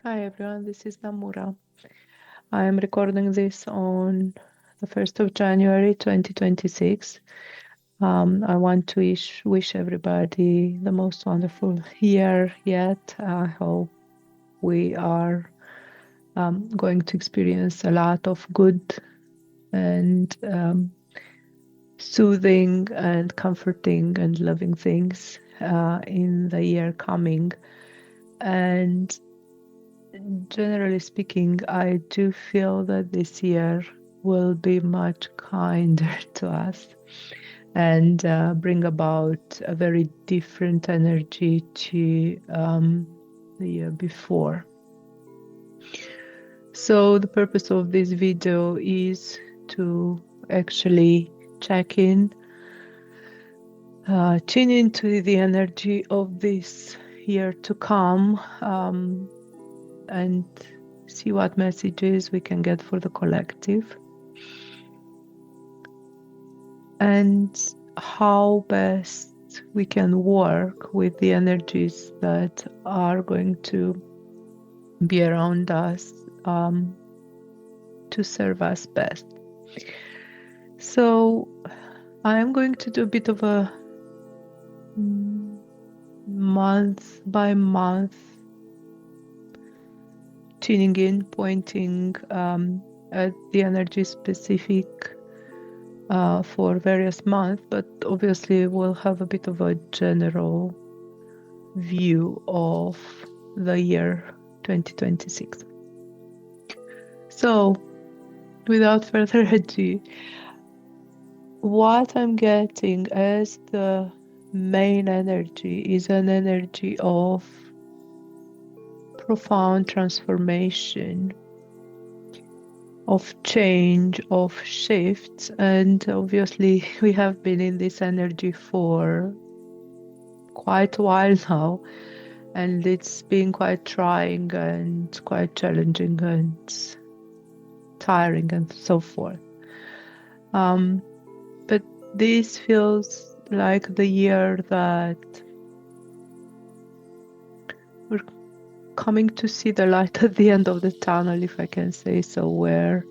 Hi everyone, this is Namura. I am recording this on the 1st of January 2026. I want to wish everybody the most wonderful year yet. I hope we are going to experience a lot of good and soothing and comforting and loving things in the year coming. And generally speaking, I do feel that this year will be much kinder to us and bring about a very different energy to the year before. So the purpose of this video is to actually check in, tune into the energy of this year to come, and see what messages we can get for the collective and how best we can work with the energies that are going to be around us to serve us best. So I am going to do a bit of a month by month tuning in, pointing at the energy specific for various months, but obviously we'll have a bit of a general view of the year 2026. So, without further ado, what I'm getting as the main energy is an energy of profound transformation, of change, of shifts, and obviously we have been in this energy for quite a while now, and it's been quite trying and quite challenging and tiring and so forth. But this feels like the year that we're coming to see the light at the end of the tunnel, if I can say so, where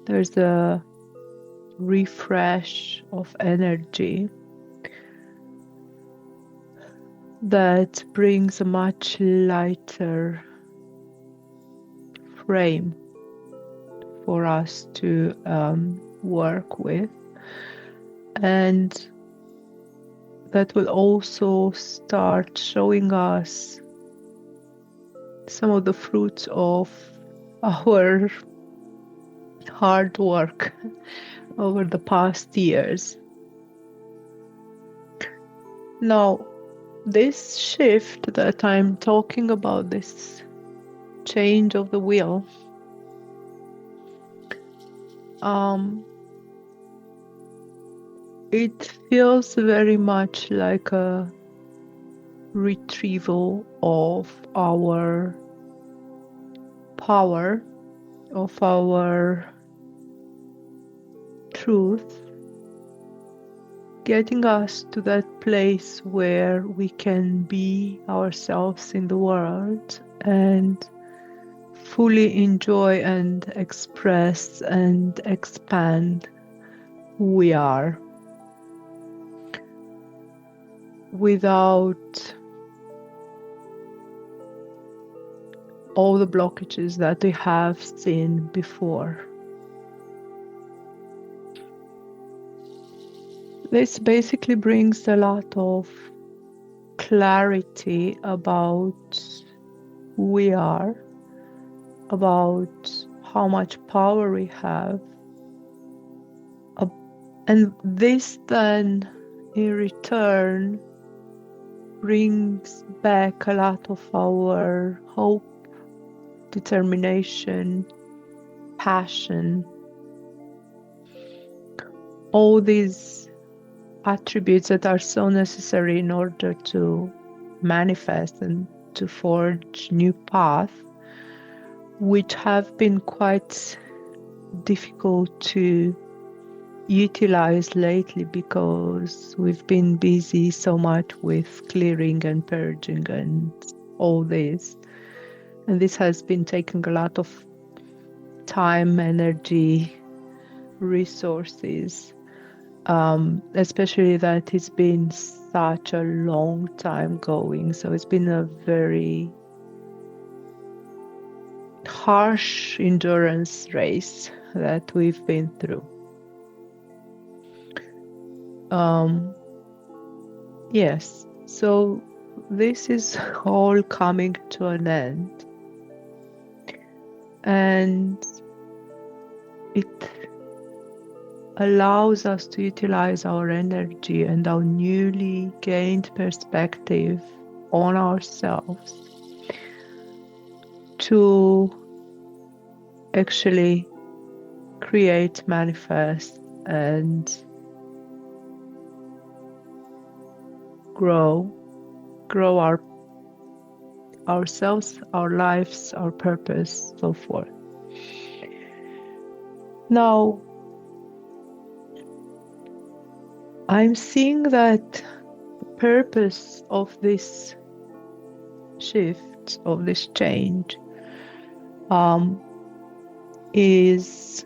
there's a refresh of energy that brings a much lighter frame for us to work with, and that will also start showing us some of the fruits of our hard work over the past years. Now, this shift that I'm talking about, this change of the wheel, it feels very much like a retrieval of our power, of our truth, getting us to that place where we can be ourselves in the world and fully enjoy and express and expand who we are without all the blockages that we have seen before. This basically brings a lot of clarity about who we are, about how much power we have. And this then, in return, brings back a lot of our hope, determination, passion, all these attributes that are so necessary in order to manifest and to forge new paths, which have been quite difficult to utilize lately because we've been busy so much with clearing and purging and all this. And this has been taking a lot of time, energy, resources, especially that it's been such a long time going. So it's been a very harsh endurance race that we've been through. Yes, so this is all coming to an end, and it allows us to utilize our energy and our newly gained perspective on ourselves to actually create, manifest, and grow ourselves, our lives, our purpose, so forth. Now, I'm seeing that the purpose of this shift, of this change, is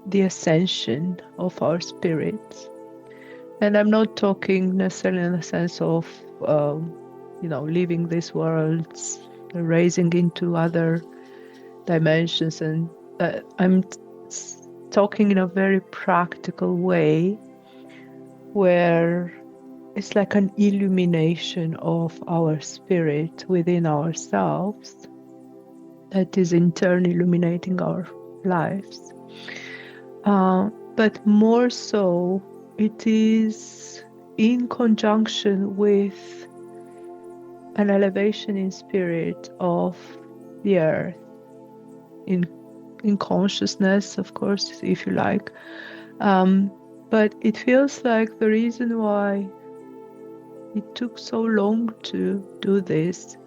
the ascension of our spirits. And I'm not talking necessarily in the sense of, leaving this world, raising into other dimensions. And I'm talking in a very practical way where it's like an illumination of our spirit within ourselves that is in turn illuminating our lives. But more so, it is in conjunction with an elevation in spirit of the earth, in consciousness, of course, if you like. But it feels like the reason why it took so long to do this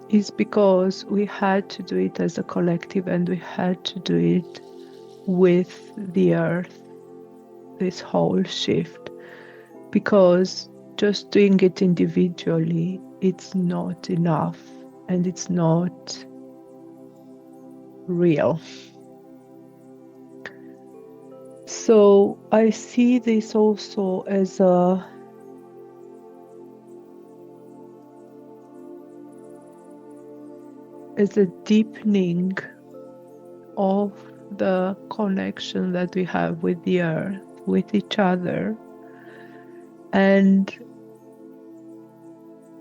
is because we had to do it as a collective, and we had to do it with the earth, this whole shift, because just doing it individually, it's not enough, and it's not real. So I see this also as a deepening of the connection that we have with the earth, with each other, and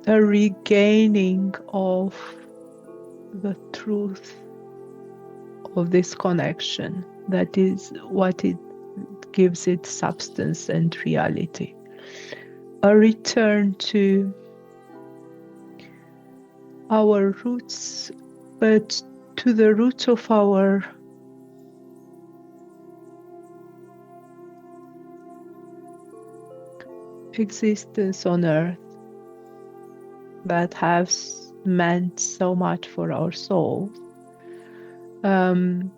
a regaining of the truth of this connection. That is what it gives it substance and reality. A return to our roots, but to the roots of our existence on earth that has meant so much for our souls, and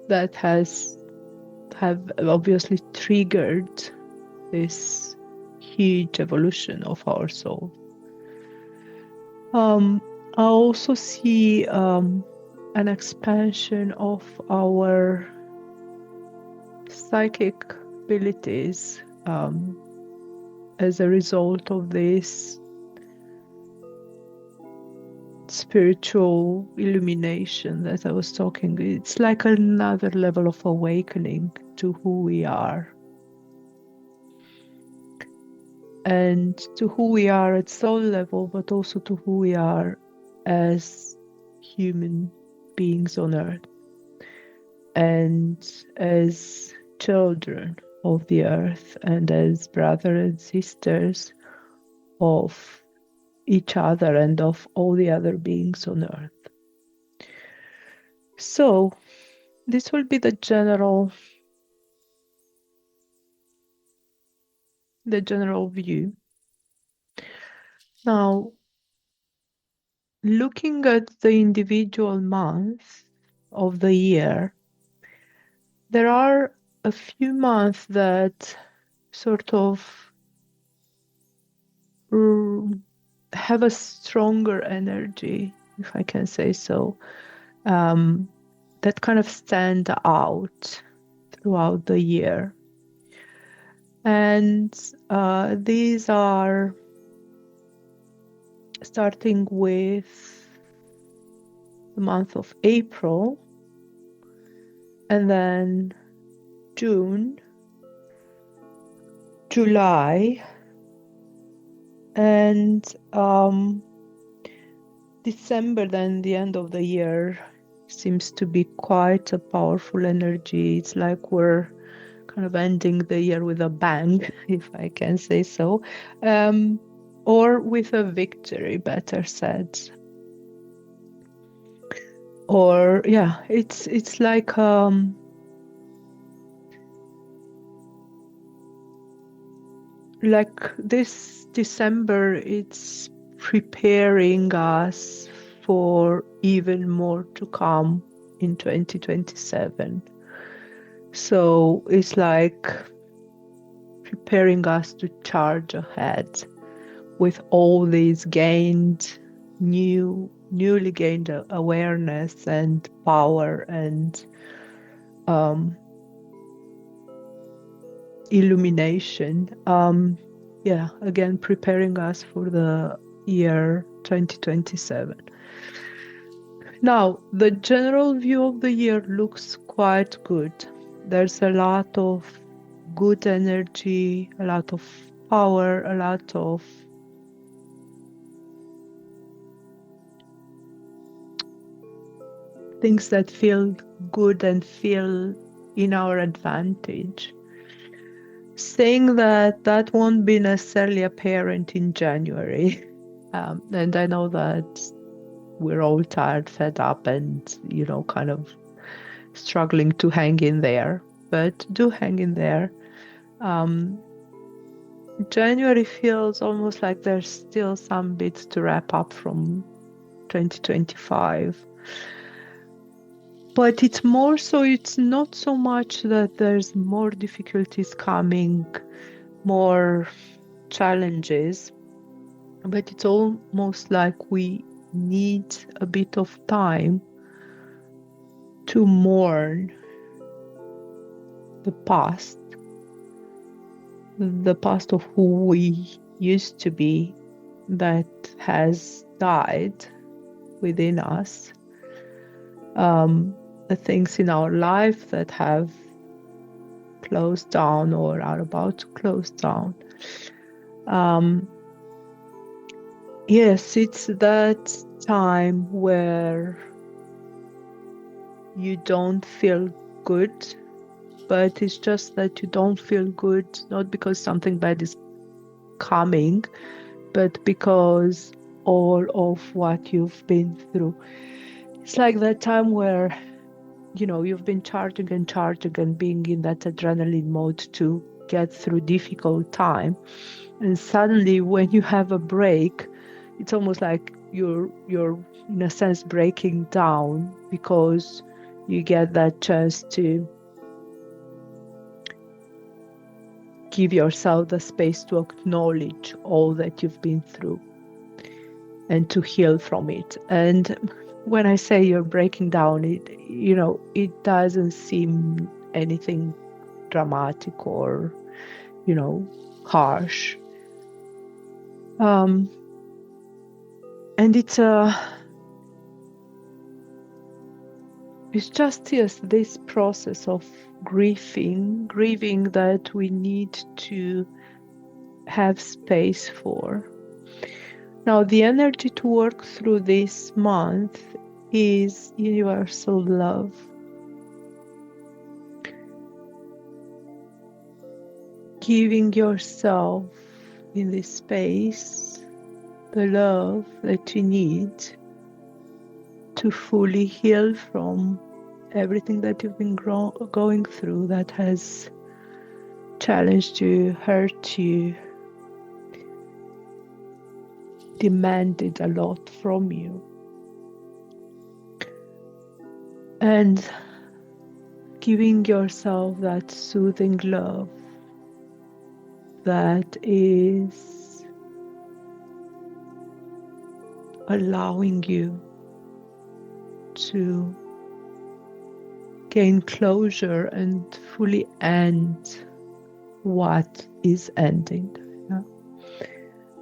that have obviously triggered this huge evolution of our soul. I also see an expansion of our psychic abilities as a result of this spiritual illumination that I was talking. It's like another level of awakening to who we are, and to who we are at soul level, but also to who we are as human beings on earth, and as children of the earth, and as brothers and sisters of each other and of all the other beings on earth. So this will be the general view. Now, looking at the individual months of the year, there are a few months that sort of have a stronger energy, if I can say so, that kind of stand out throughout the year. And these are starting with the month of April, and then June, July, and December, then the end of the year, seems to be quite a powerful energy. It's like we're kind of ending the year with a bang, if I can say so, or with a victory, better said. Or yeah, it's like this December, it's preparing us for even more to come in 2027. So it's like preparing us to charge ahead with all these newly gained awareness and power and illumination. Yeah, again, preparing us for the year 2027. Now, the general view of the year looks quite good. There's a lot of good energy, a lot of power, a lot of things that feel good and feel in our advantage. Saying that that won't be necessarily apparent in January. And I know that we're all tired, fed up, and, kind of struggling to hang in there. But do hang in there. January feels almost like there's still some bits to wrap up from 2025. But it's not so much that there's more difficulties coming, more challenges, but it's almost like we need a bit of time to mourn the past of who we used to be that has died within us. The things in our life that have closed down or are about to close down. Yes, it's that time where you don't feel good, but it's just that you don't feel good, not because something bad is coming, but because all of what you've been through. It's like that time where, you've been charging and being in that adrenaline mode to get through difficult time. And suddenly when you have a break, it's almost like you're in a sense breaking down, because you get that chance to give yourself the space to acknowledge all that you've been through and to heal from it. And when I say you're breaking down, it doesn't seem anything dramatic or, harsh. And it's just, yes, this process of grieving that we need to have space for. Now, the energy to work through this month is universal love. Giving yourself in this space the love that you need to fully heal from everything that you've been going through that has challenged you, hurt you, demanded a lot from you. And giving yourself that soothing love that is allowing you to gain closure and fully end what is ending.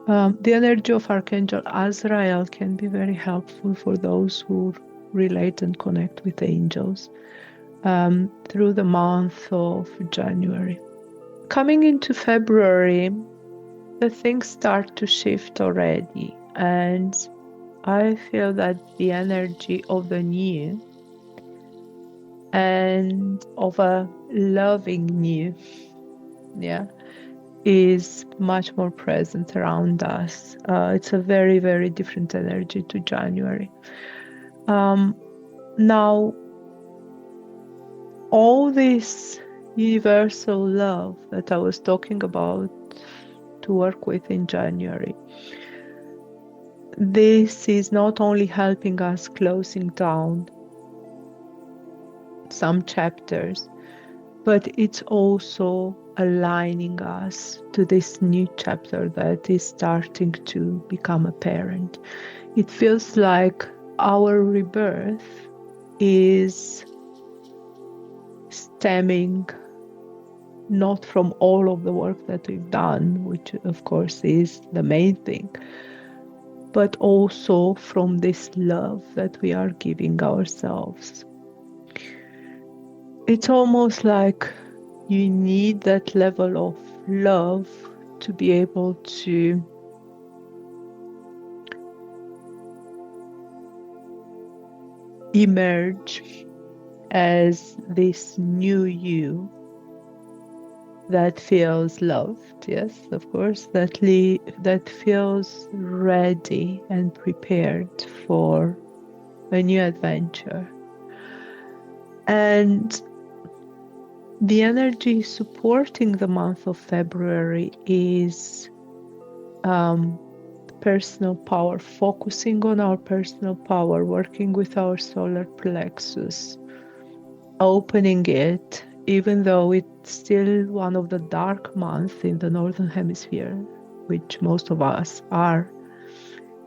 Yeah. The energy of Archangel Azrael can be very helpful for those who relate and connect with angels through the month of January. Coming into February, the things start to shift already, and I feel that the energy of the new and of a loving new, yeah, is much more present around us. It's a very, very different energy to January. Now, all this universal love that I was talking about to work with in January, this is not only helping us closing down some chapters, but it's also aligning us to this new chapter that is starting to become apparent. It feels like our rebirth is stemming not from all of the work that we've done, which of course is the main thing, but also from this love that we are giving ourselves. It's almost like you need that level of love to be able to emerge as this new you that feels loved, yes, of course, that feels ready and prepared for a new adventure. And the energy supporting the month of February is personal power, focusing on our personal power, working with our solar plexus, opening it, even though it's still one of the dark months in the Northern Hemisphere, which most of us are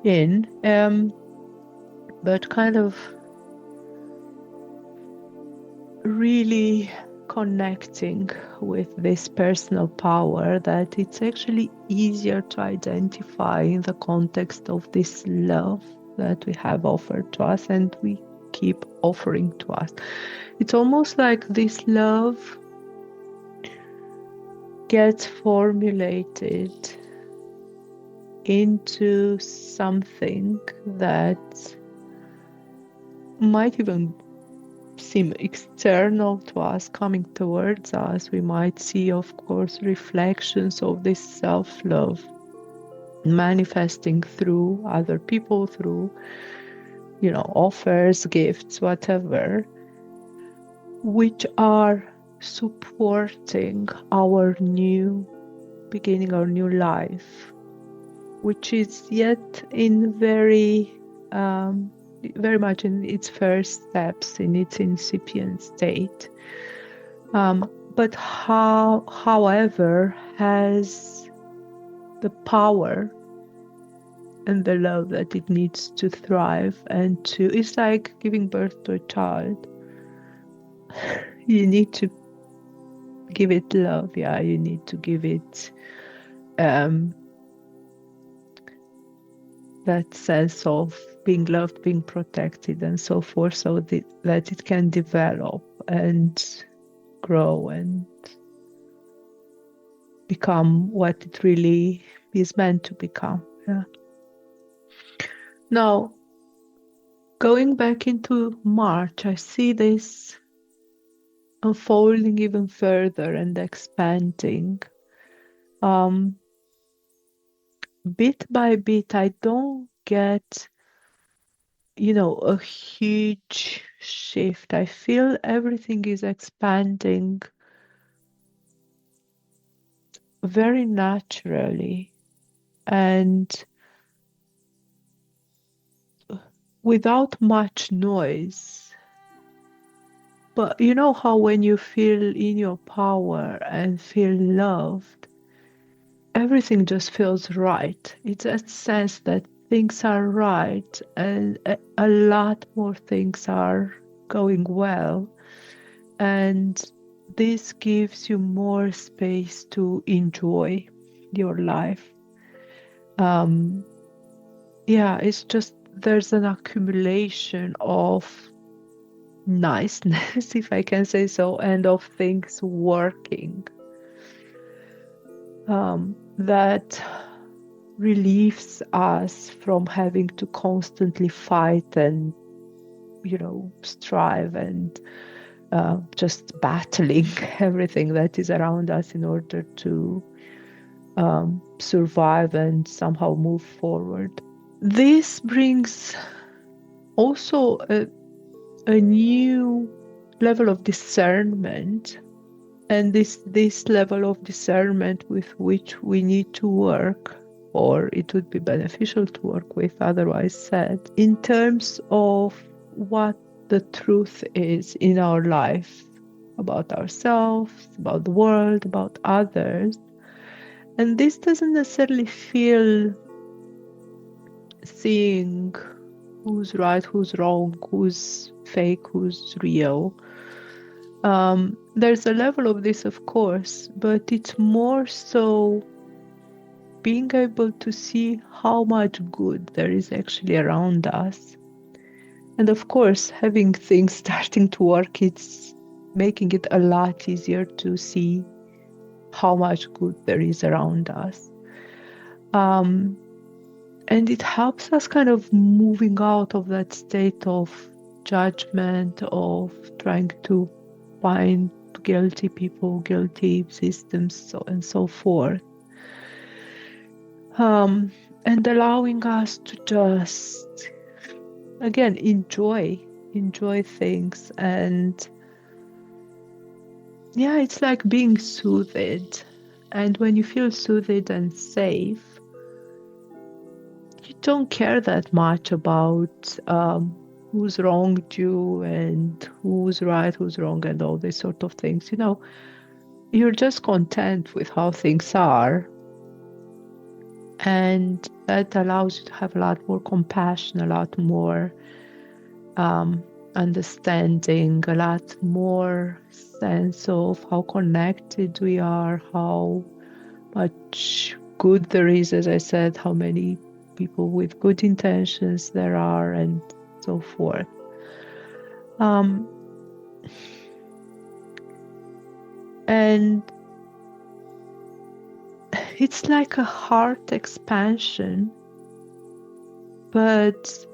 in, but kind of really connecting with this personal power, that it's actually easier to identify in the context of this love that we have offered to us and we keep offering to us. It's almost like this love gets formulated into something that might even seem external to us, coming towards us. We might see, of course, reflections of this self-love manifesting through other people, through, offers, gifts, whatever, which are supporting our new beginning, our new life, which is yet in very much in its first steps, in its incipient state, but however has the power and the love that it needs to thrive and to, it's like giving birth to a child. You need to give it love, you need to give it that sense of being loved, being protected, and so forth, so that it can develop and grow and become what it really is meant to become. Yeah. Now, going back into March, I see this unfolding even further and expanding. Bit by bit, I don't get a huge shift. I feel everything is expanding very naturally and without much noise. But you know how when you feel in your power and feel loved, everything just feels right. It's a sense that things are right and a lot more things are going well. And this gives you more space to enjoy your life. Yeah, it's just there's an accumulation of niceness, if I can say so, and of things working that relieves us from having to constantly fight and, strive and just battling everything that is around us in order to survive and somehow move forward. This brings also a new level of discernment, and this level of discernment with which we need to work, or it would be beneficial to work with, otherwise said, in terms of what the truth is in our life about ourselves, about the world, about others. And this doesn't necessarily feel seeing who's right, who's wrong, who's fake, who's real. There's a level of this, of course, but it's more so being able to see how much good there is actually around us. And of course, having things starting to work, it's making it a lot easier to see how much good there is around us. And it helps us kind of moving out of that state of judgment, of trying to find guilty people, guilty systems, so and so forth. And allowing us to just, again, enjoy things. And yeah, it's like being soothed. And when you feel soothed and safe, you don't care that much about who's wronged you and who's right, who's wrong, and all these sort of things. You're just content with how things are. And that allows you to have a lot more compassion, a lot more understanding, a lot more sense of how connected we are, how much good there is, as I said, how many people with good intentions there are, and so forth. And it's like a heart expansion, but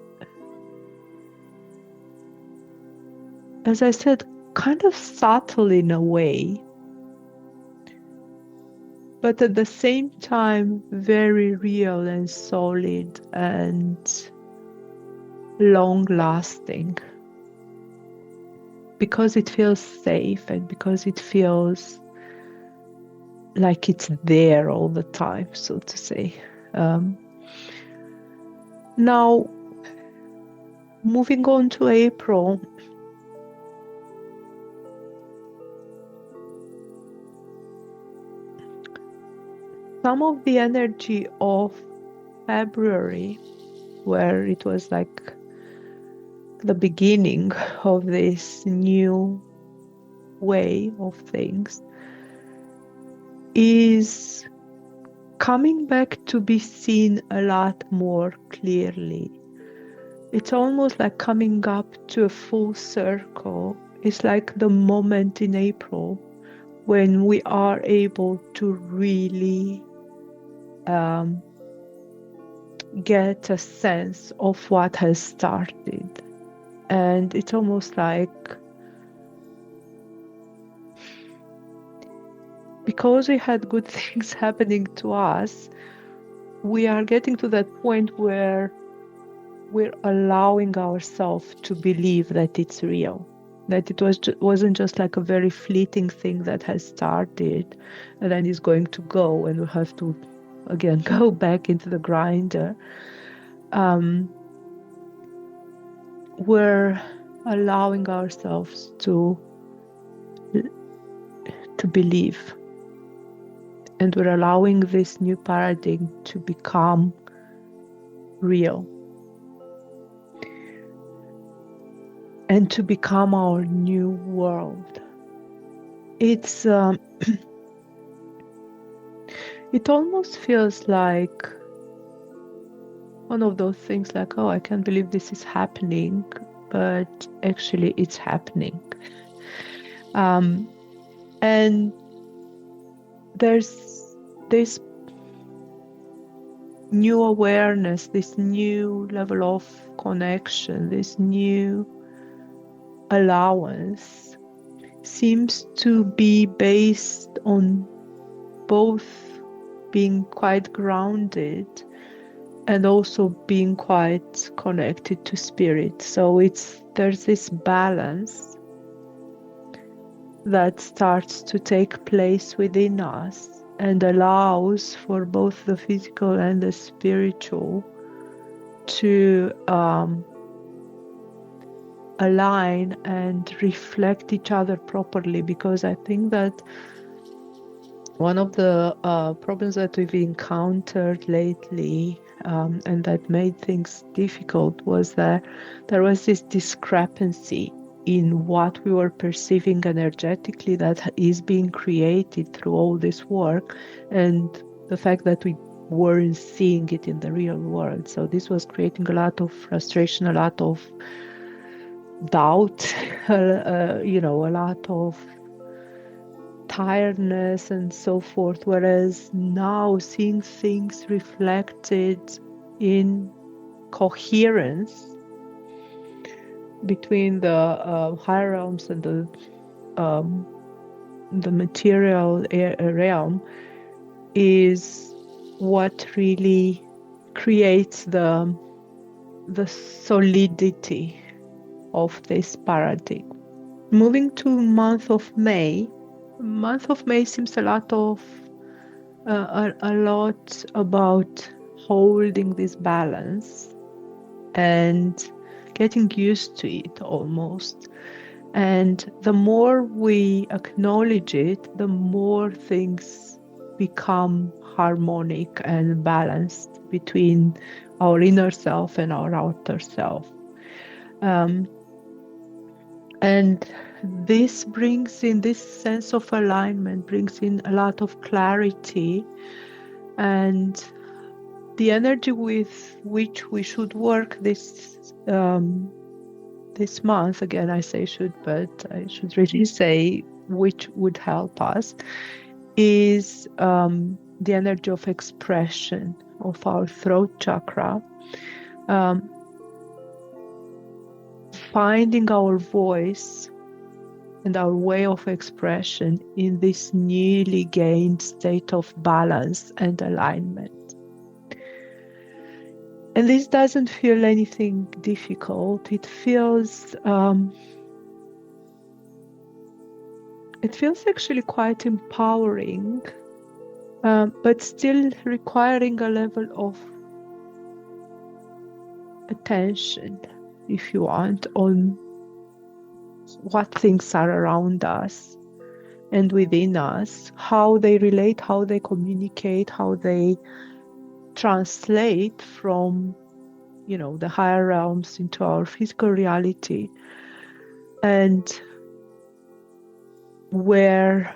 as I said, kind of subtle in a way, but at the same time, very real and solid and long-lasting, because it feels safe and because it feels like it's there all the time, so to say. Now, moving on to April, some of the energy of February, where it was like the beginning of this new way of things, is coming back to be seen a lot more clearly. It's almost like coming up to a full circle. It's like the moment in April when we are able to really get a sense of what has started. And it's almost like, because we had good things happening to us, we are getting to that point where we're allowing ourselves to believe that it's real, that it wasn't just like a very fleeting thing that has started and then is going to go, and we have to again go back into the grinder. We're allowing ourselves to believe, and we're allowing this new paradigm to become real and to become our new world. It's it almost feels like one of those things like, oh, I can't believe this is happening, but actually it's happening. And there's this new awareness, this new level of connection, this new allowance seems to be based on both being quite grounded and also being quite connected to spirit. So there's this balance that starts to take place within us and allows for both the physical and the spiritual to align and reflect each other properly. Because I think that one of the problems that we've encountered lately and that made things difficult was that there was this discrepancy in what we were perceiving energetically that is being created through all this work and the fact that we weren't seeing it in the real world. So this was creating a lot of frustration, a lot of doubt, a lot of tiredness and so forth, whereas now seeing things reflected in coherence between the higher realms and the material realm is what really creates the solidity of this paradigm. Moving to month of May seems a lot about holding this balance and getting used to it almost. And the more we acknowledge it, the more things become harmonic and balanced between our inner self and our outer self. And this sense of alignment brings in a lot of clarity, and the energy with which we should work this month, again I say should, but I should really say which would help us, is the energy of expression of our throat chakra, finding our voice and our way of expression in this newly gained state of balance and alignment. And this doesn't feel anything difficult. It feels actually quite empowering, but still requiring a level of attention, if you want, on what things are around us and within us, how they relate, how they communicate, how they translate from, the higher realms into our physical reality, and where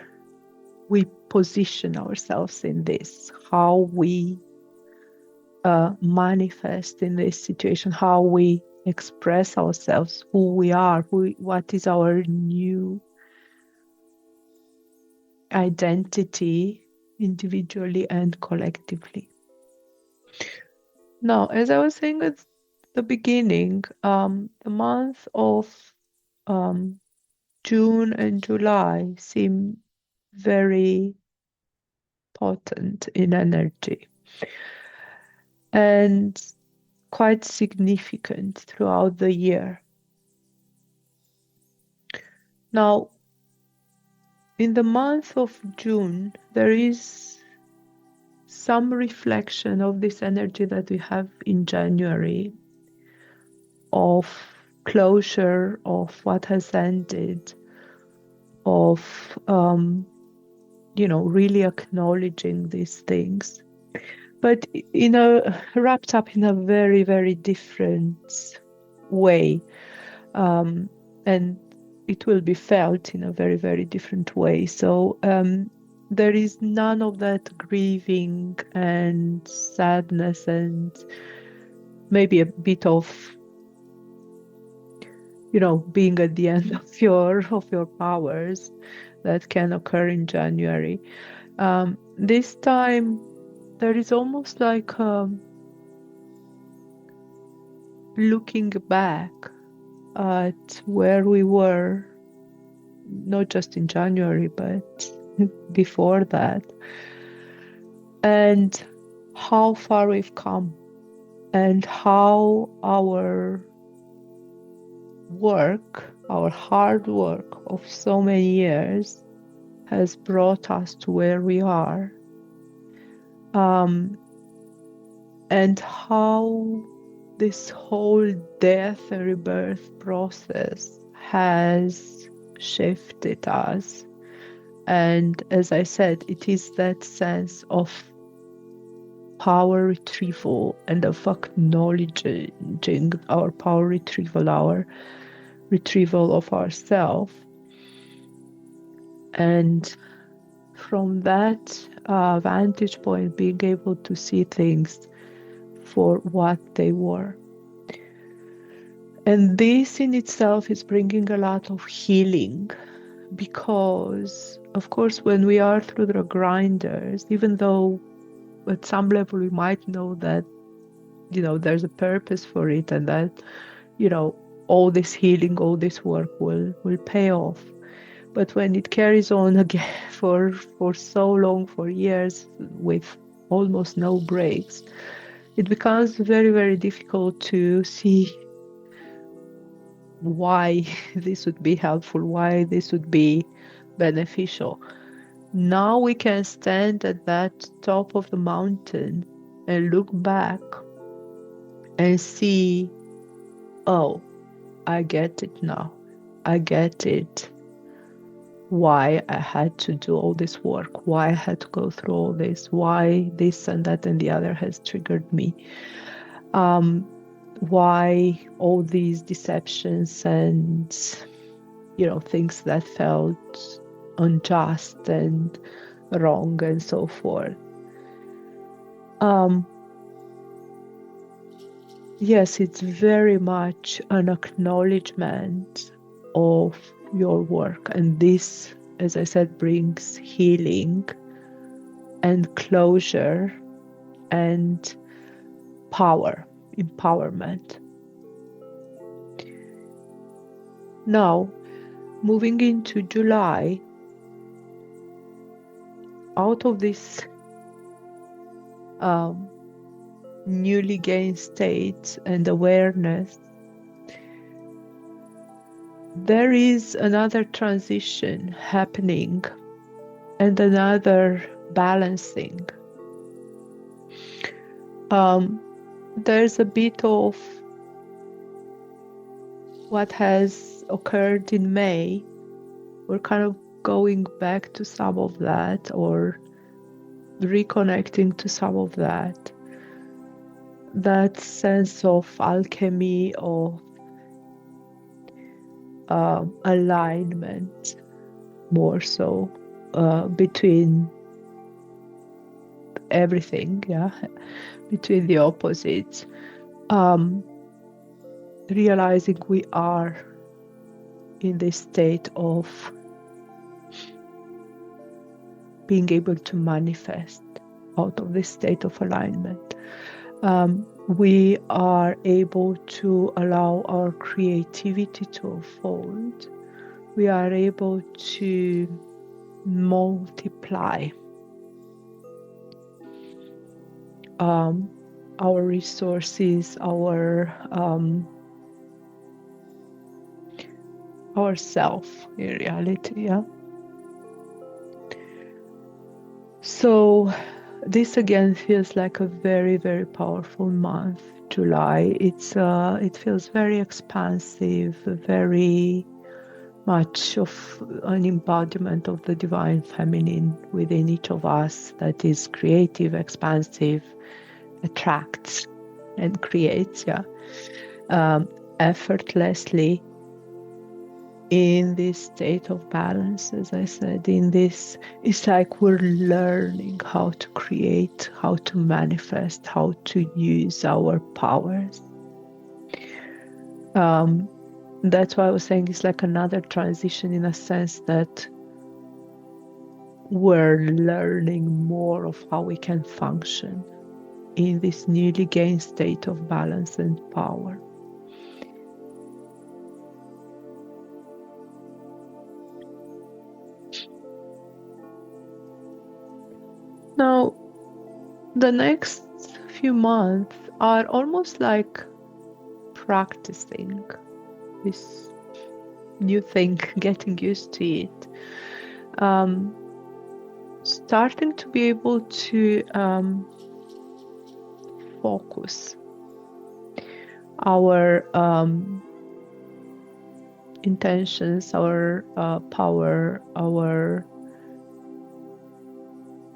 we position ourselves in this, how we manifest in this situation, how we express ourselves, who we are, what is our new identity individually and collectively. Now, as I was saying at the beginning, the month of June and July seem very potent in energy and quite significant throughout the year. Now, in the month of June, there is some reflection of this energy that we have in January, of closure of what has ended, of really acknowledging these things. but wrapped up in a very, very different way. And it will be felt in a very, very different way. So there is none of that grieving and sadness and maybe a bit of being at the end of your powers that can occur in January. This time there is almost like looking back at where we were, not just in January, but before that, and how far we've come, and how our work, our hard work of so many years has brought us to where we are. And how this whole death and rebirth process has shifted us. And as I said, it is that sense of power retrieval and of acknowledging our power retrieval, our retrieval of ourself. And from that vantage point, being able to see things for what they were. And this in itself is bringing a lot of healing, because, of course, when we are through the grinders, even though at some level we might know that, there's a purpose for it, and that, all this healing, all this work will pay off. But when it carries on again for so long, for years, with almost no breaks, it becomes very, very difficult to see why this would be helpful, why this would be beneficial. Now we can stand at that top of the mountain and look back and see, oh, I get it now. I get it. Why I had to do all this work, why I had to go through all this, why this and that and the other has triggered me. Why all these deceptions and, things that felt unjust and wrong and so forth. Yes, it's very much an acknowledgement of your work. And this, as I said, brings healing and closure and power, empowerment. Now, moving into July, out of this newly gained state and awareness, there is another transition happening and another balancing. There's a bit of what has occurred in May. We're kind of going back to some of that, or reconnecting to some of that. That sense of alchemy, of alignment, more so, between everything, between the opposites. Realizing we are in this state of being able to manifest out of this state of alignment. We are able to allow our creativity to unfold. We are able to multiply our resources, our self in reality. So this again feels like a very, very powerful month, July. It feels very expansive, very much of an embodiment of the divine feminine within each of us that is creative, expansive, attracts and creates, effortlessly in this state of balance. As I said, in this, it's like we're learning how to create, how to manifest, how to use our powers. That's why I was saying it's like another transition, in a sense that we're learning more of how we can function in this newly gained state of balance and power. Now, the next few months are almost like practicing this new thing, getting used to it, starting to be able to focus our intentions, our power, our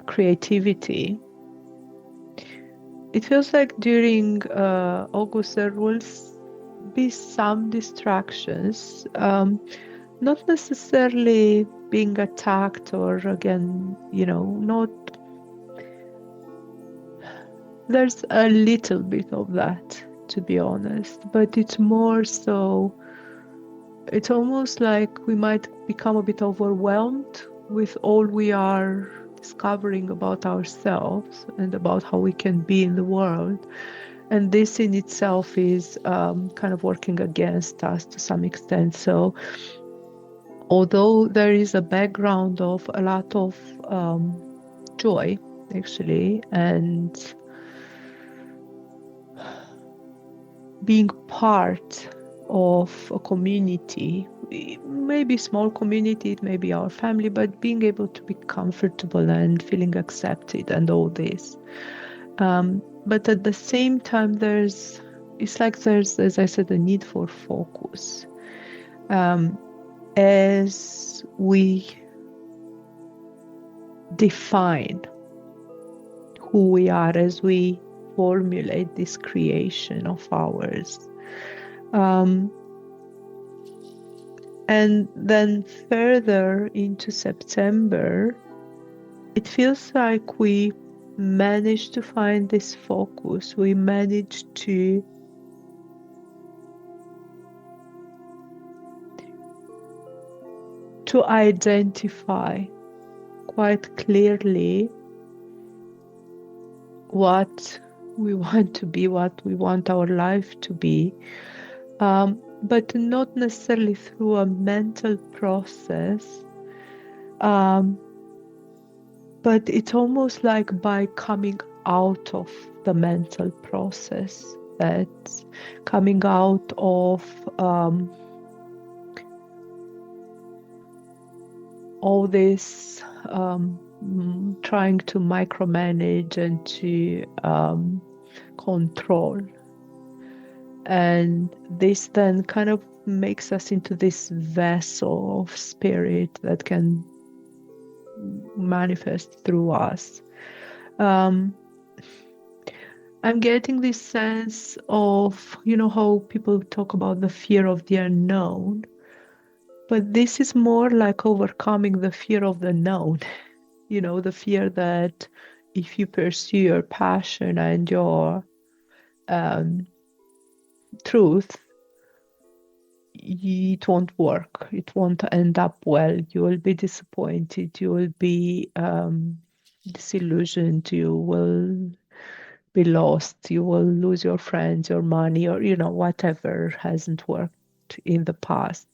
creativity. It feels like during August there will be some distractions, not necessarily being attacked or again, not. There's a little bit of that, to be honest, but it's more so, it's almost like we might become a bit overwhelmed with all we are discovering about ourselves and about how we can be in the world. And this in itself is kind of working against us to some extent. So, although there is a background of a lot of joy, actually, and being part of a community, maybe small community, it may be our family, but being able to be comfortable and feeling accepted and all this. But at the same time, it's like there's, as I said, a need for focus. As we define who we are, as we formulate this creation of ours. And then further into September, it feels like we managed to find this focus. We managed to identify quite clearly what we want to be, what we want our life to be, but not necessarily through a mental process, but it's almost like by coming out of the mental process, that's coming out of all this trying to micromanage and to control. And this then kind of makes us into this vessel of spirit that can manifest through us. I'm getting this sense of, how people talk about the fear of the unknown, but this is more like overcoming the fear of the known. The fear that if you pursue your passion and your truth, it won't work. It won't end up well. You will be disappointed. You will be disillusioned. You will be lost. You will lose your friends, your money, or whatever hasn't worked in the past.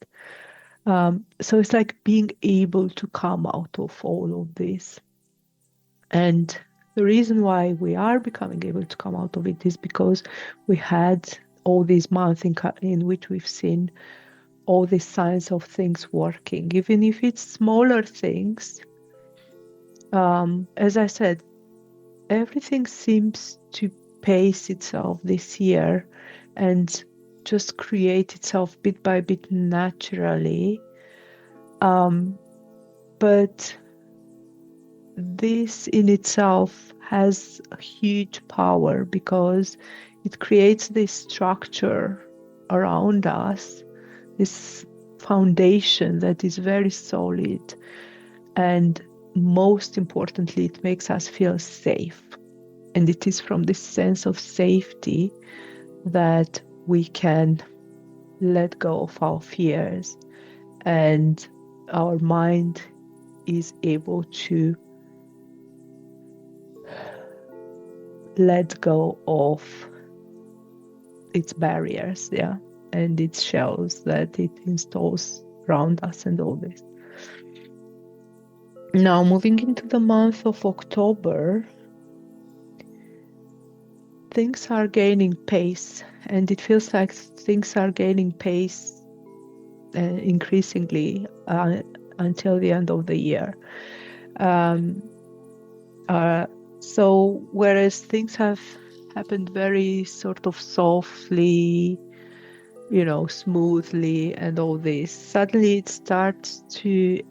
So it's like being able to come out of all of this. And the reason why we are becoming able to come out of it is because we had all these months in which we've seen all these signs of things working, even if it's smaller things. As I said, everything seems to pace itself this year and just create itself bit by bit naturally. But this in itself has a huge power because it creates this structure around us, this foundation that is very solid. And most importantly, it makes us feel safe. And it is from this sense of safety that we can let go of our fears, and our mind is able to let go of its barriers, yeah, and its shells that it installs around us and all this. Now, moving into the month of October, things are gaining pace, and it feels like things are gaining pace increasingly until the end of the year. So whereas things have happened very sort of softly, smoothly and all this, suddenly it starts to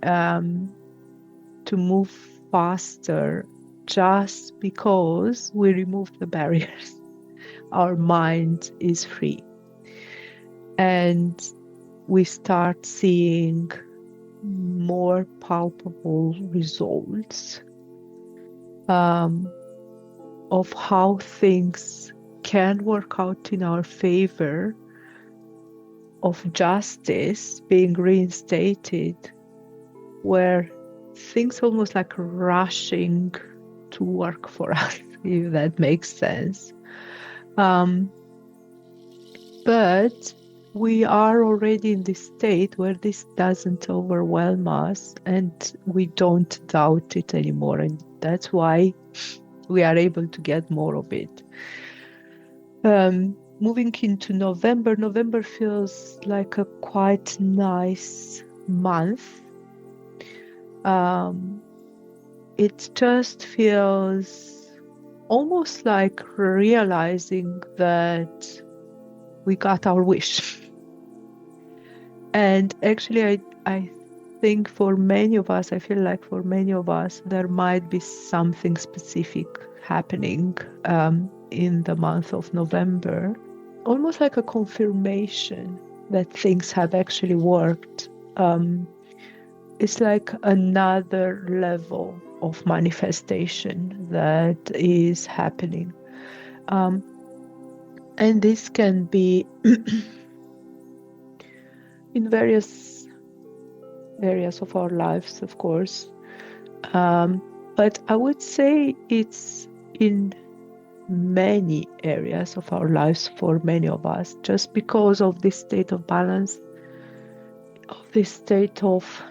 move faster just because we removed the barriers. Our mind is free. And we start seeing more palpable results of how things can work out in our favor, of justice being reinstated, where things almost like rushing to work for us, if that makes sense. But we are already in this state where this doesn't overwhelm us and we don't doubt it anymore. And that's why we are able to get more of it. Moving into November, November feels like a quite nice month. It just feels almost like realizing that we got our wish. And actually, I think for many of us, I feel like for many of us, there might be something specific happening in the month of November, almost like a confirmation that things have actually worked. It's like another level of manifestation that is happening. And this can be in various areas of our lives, of course. But I would say it's in many areas of our lives for many of us, just because of this state of balance, of this state of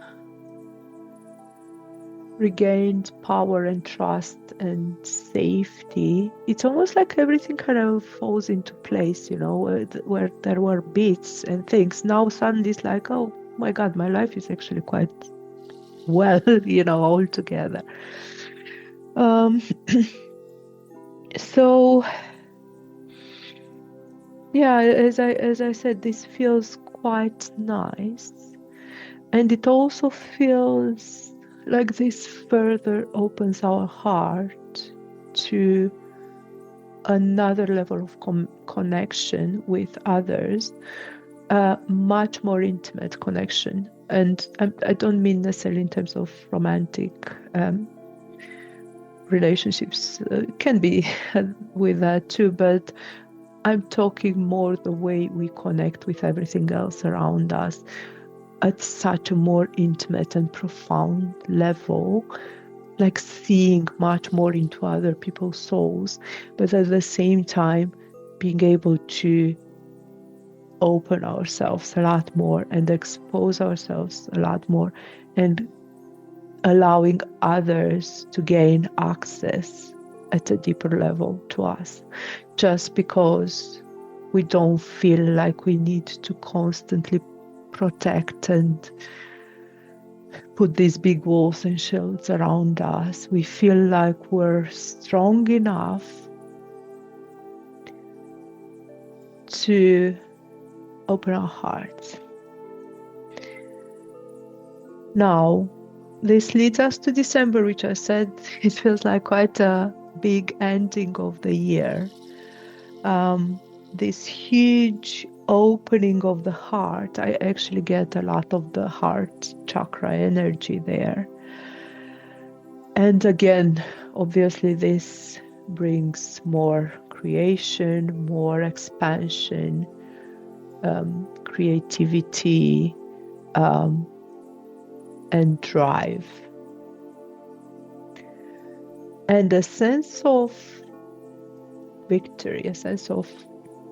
regained power and trust and safety. It's almost like everything kind of falls into place, where there were bits and things. Now suddenly it's like, oh my God, my life is actually quite well, all together. So yeah, as I said, this feels quite nice, and it also feels like this further opens our heart to another level of connection with others, much more intimate connection. And I don't mean necessarily in terms of romantic relationships, can be with that too, but I'm talking more the way we connect with everything else around us at such a more intimate and profound level, like seeing much more into other people's souls, but at the same time being able to open ourselves a lot more and expose ourselves a lot more, and allowing others to gain access at a deeper level to us, just because we don't feel like we need to constantly protect and put these big walls and shields around us. We feel like we're strong enough to open our hearts. Now, this leads us to December, which I said it feels like quite a big ending of the year. Um, this huge opening of the heart. I actually get a lot of the heart chakra energy there. And again, obviously, this brings more creation, more expansion, creativity, um, and drive. And a sense of victory, a sense of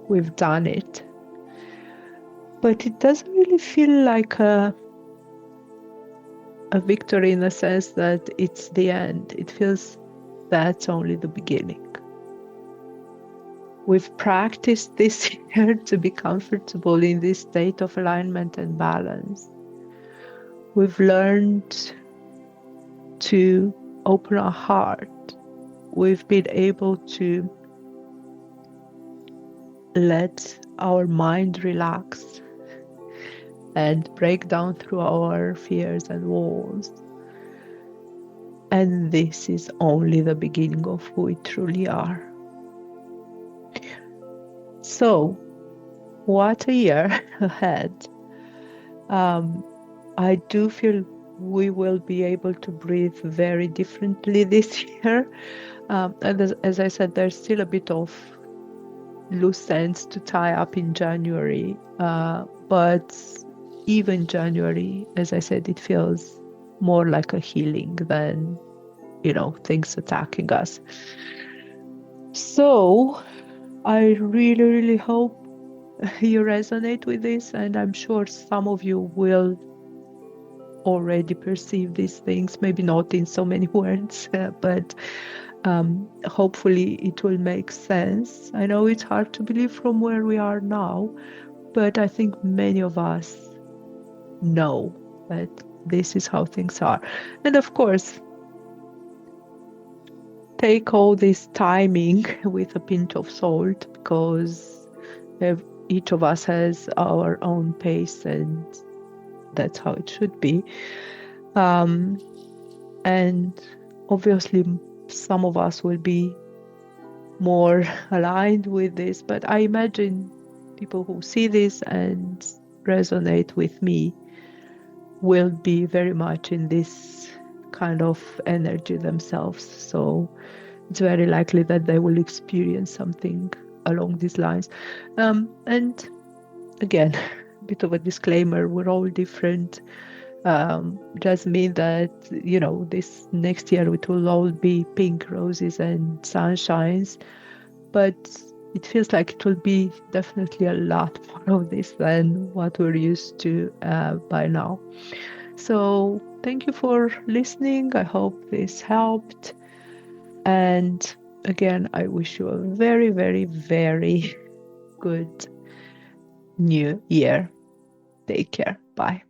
we've done it. But it doesn't really feel like a victory in the sense that it's the end. It feels that's only the beginning. We've practiced this year to be comfortable in this state of alignment and balance. We've learned to open our heart. We've been able to let our mind relax and break down through our fears and walls. And this is only the beginning of who we truly are. So, what a year ahead. I do feel we will be able to breathe very differently this year. And as I said, there's still a bit of loose ends to tie up in January. But even January, as I said, it feels more like a healing than, things attacking us. So I really, really hope you resonate with this, and I'm sure some of you will already perceive these things, maybe not in so many words, but hopefully it will make sense. I know it's hard to believe from where we are now, but I think many of us know that this is how things are. And of course, take all this timing with a pinch of salt, because each of us has our own pace, and that's how it should be. And obviously, some of us will be more aligned with this, but I imagine people who see this and resonate with me will be very much in this kind of energy themselves. So it's very likely that they will experience something along these lines. And again, a bit of a disclaimer, we're all different. Does mean that, this next year it will all be pink roses and sunshines, but it feels like it will be definitely a lot more of this than what we're used to by now. So thank you for listening. I hope this helped. And again, I wish you a very, very, very good new year. Take care. Bye.